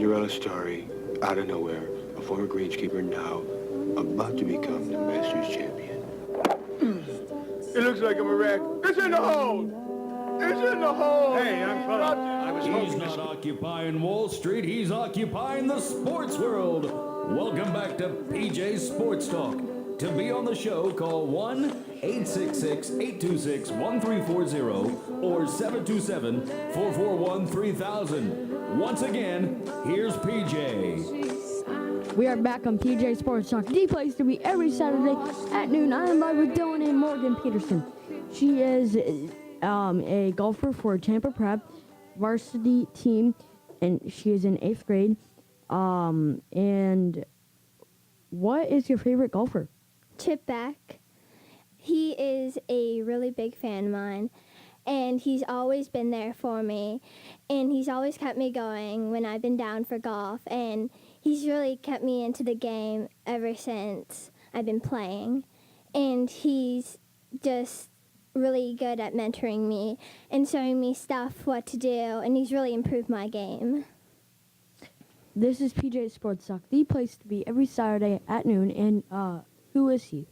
Cinderella story, out of nowhere, a former greenskeeper now about to become the Masters champion. It looks like I'm a wreck. It's in the hole! It's in the hole! Hey, young fella, He's not occupying Wall Street, he's occupying the sports world. Welcome back to PJ Sports Talk. To be on the show, call 1-866-826-1340 or 727-441-3000. Once again, here's PJ. We are back on PJ Sports Talk, the place to be every Saturday at noon. I am live with Dylan and Morgan Peterson. She is a golfer for Tampa Prep varsity team, and she is in 8th grade. And what is your favorite golfer? Chip Beck. He is a really big fan of mine, and he's always been there for me, and he's always kept me going when I've been down for golf, and he's really kept me into the game ever since I've been playing, and he's just really good at mentoring me and showing me stuff, what to do, and he's really improved my game. This is PJ Sports Talk, the place to be every Saturday at noon, and who is he?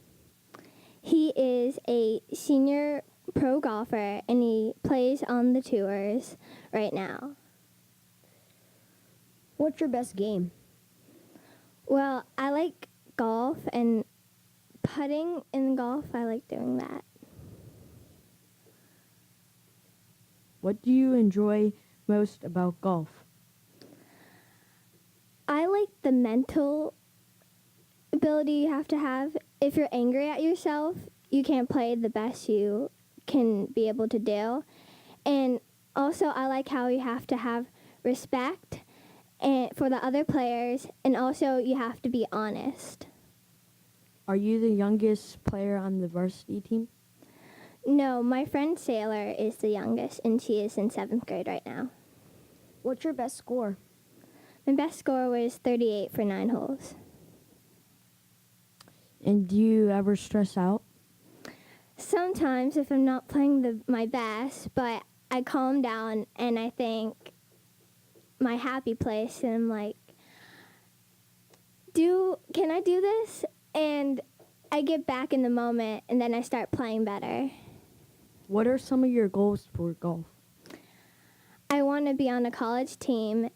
He is a senior pro golfer, and he plays on the tours right now. What's your best game? Well, I like golf, and putting in golf, I like doing that. What do you enjoy most about golf? I like the mental ability you have to have. If you're angry at yourself, you can't play the best you can be able to do. And also, I like how you have to have respect for the other players, and also you have to be honest. Are you the youngest player on the varsity team? No, my friend Sailor is the youngest, and she is in 7th grade right now. What's your best score? My best score was 38 for 9 holes. And do you ever stress out? Sometimes if I'm not playing my best, but I calm down and I think my happy place, and I'm like, can I do this? And I get back in the moment, and then I start playing better. What are some of your goals for golf? I want to be on a college team,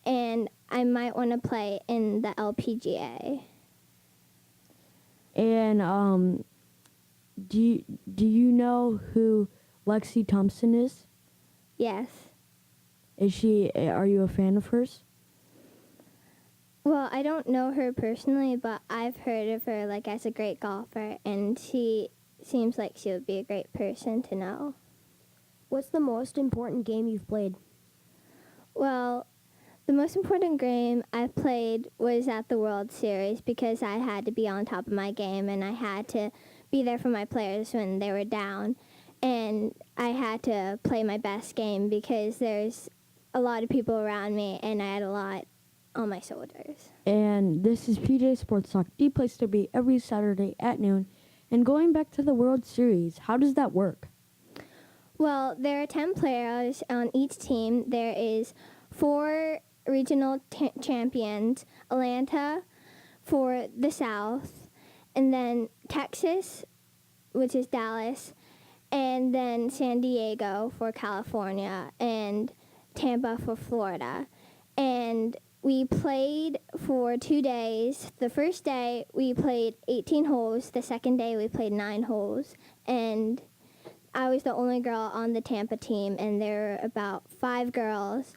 and I might want to play in the LPGA. And do you know who Lexi Thompson is? Yes. Are you a fan of hers? Well, I don't know her personally, but I've heard of her as a great golfer, and she seems like she would be a great person to know. What's the most important game you've played? Well, the most important game I played was at the World Series, because I had to be on top of my game, and I had to be there for my players when they were down, and I had to play my best game because there's a lot of people around me, and I had a lot on my shoulders. And this is PJ Sports Talk, the place to be every Saturday at noon. And going back to the World Series, how does that work? Well, there are 10 players on each team. There is 4 regional champions, Atlanta for the South, and then Texas, which is Dallas, and then San Diego for California, and Tampa for Florida. And we played for 2 days. The first day we played 18 holes. The second day we played 9 holes. And I was the only girl on the Tampa team, and there were about 5 girls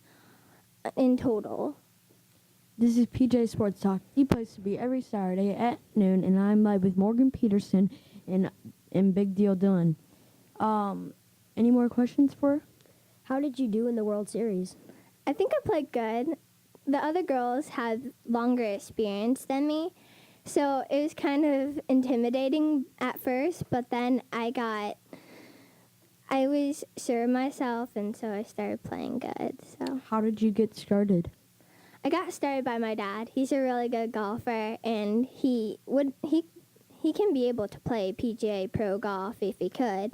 in total. This is PJ Sports Talk, the place to be every Saturday at noon, and I'm live with Morgan Peterson and Big Deal Dylan. Any more questions for her? How did you do in the World Series? I think I played good. The other girls had longer experience than me, so it was kind of intimidating at first, but then I was sure of myself, and so I started playing good. So How did you get started? I got started by my dad. He's a really good golfer, and he can be able to play PGA Pro golf if he could,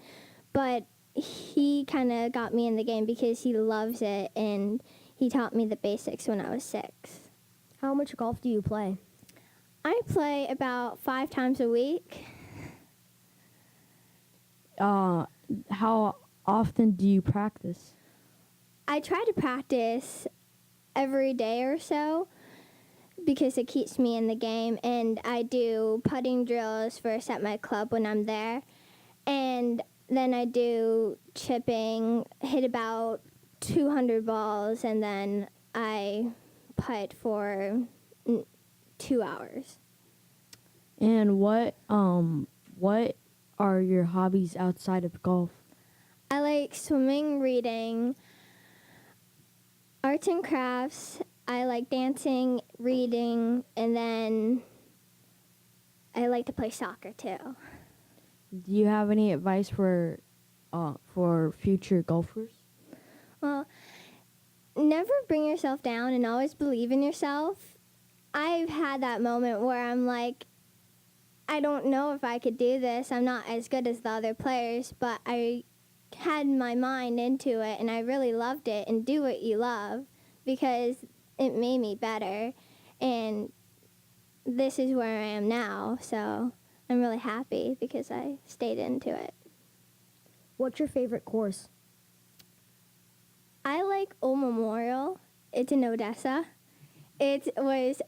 but he kind of got me in the game because he loves it, and he taught me the basics when I was 6. How much golf do you play? I play about 5 times a week. How often do you practice? I try to practice every day or so because it keeps me in the game, and I do putting drills first at my club when I'm there, and then I do chipping, hit about 200 balls, and then I putt for 2 hours. And what are your hobbies outside of golf? I like swimming, reading, arts and crafts. I like dancing, reading, and then I like to play soccer too. Do you have any advice for future golfers? Well, never bring yourself down and always believe in yourself. I've had that moment where I'm like, I don't know if I could do this. I'm not as good as the other players, but I had my mind into it and I really loved it. And do what you love because it made me better. And this is where I am now. So I'm really happy because I stayed into it. What's your favorite course? I like Old Memorial. It's in Odessa. It was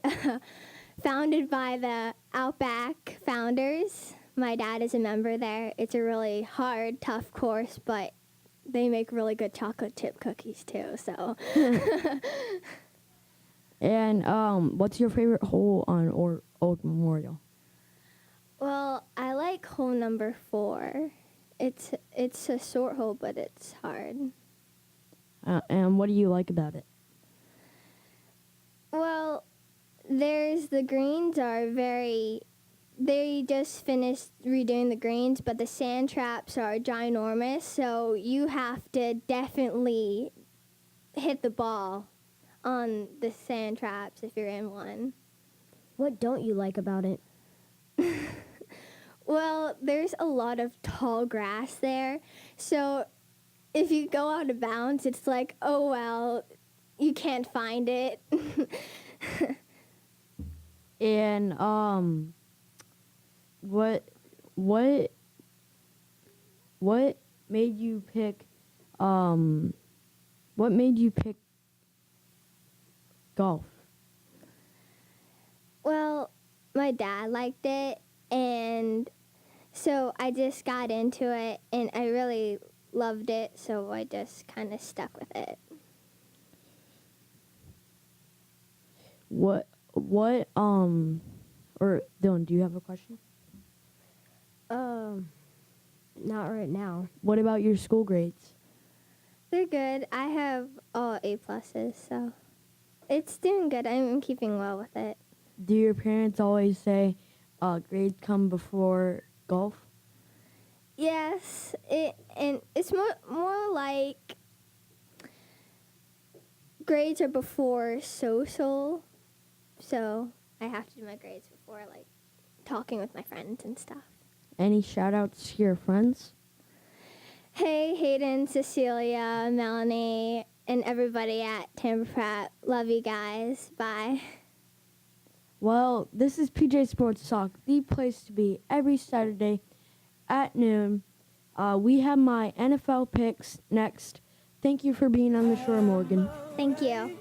founded by the Outback founders. My dad is a member there. It's a really hard, tough course, but they make really good chocolate chip cookies too. So. And what's your favorite hole on Old Memorial? Well, I like hole number 4. It's a short hole, but it's hard. And what do you like about it? Well, the greens are they just finished redoing the greens, but the sand traps are ginormous, so you have to definitely hit the ball on the sand traps if you're in one. What don't you like about it? Well, there's a lot of tall grass there, so if you go out of bounds, it's like, oh, well, you can't find it. And what made you pick golf? Well, my dad liked it, and so I just got into it, and I really loved it, so I just kind of stuck with it. Or Dylan, do you have a question? Not right now. What about your school grades? They're good. I have all A+, so it's doing good. I'm keeping well with it. Do your parents always say grades come before golf? Yes, it's more like grades are before social, so I have to do my grades before like talking with my friends and stuff. Any shout outs to your friends? Hey, Hayden, Cecilia, Melanie, and everybody at Tampa Pratt. Love you guys. Bye. Well, this is PJ Sports Talk, the place to be every Saturday at noon. We have my NFL picks next. Thank you for being on the show, Morgan. Thank you.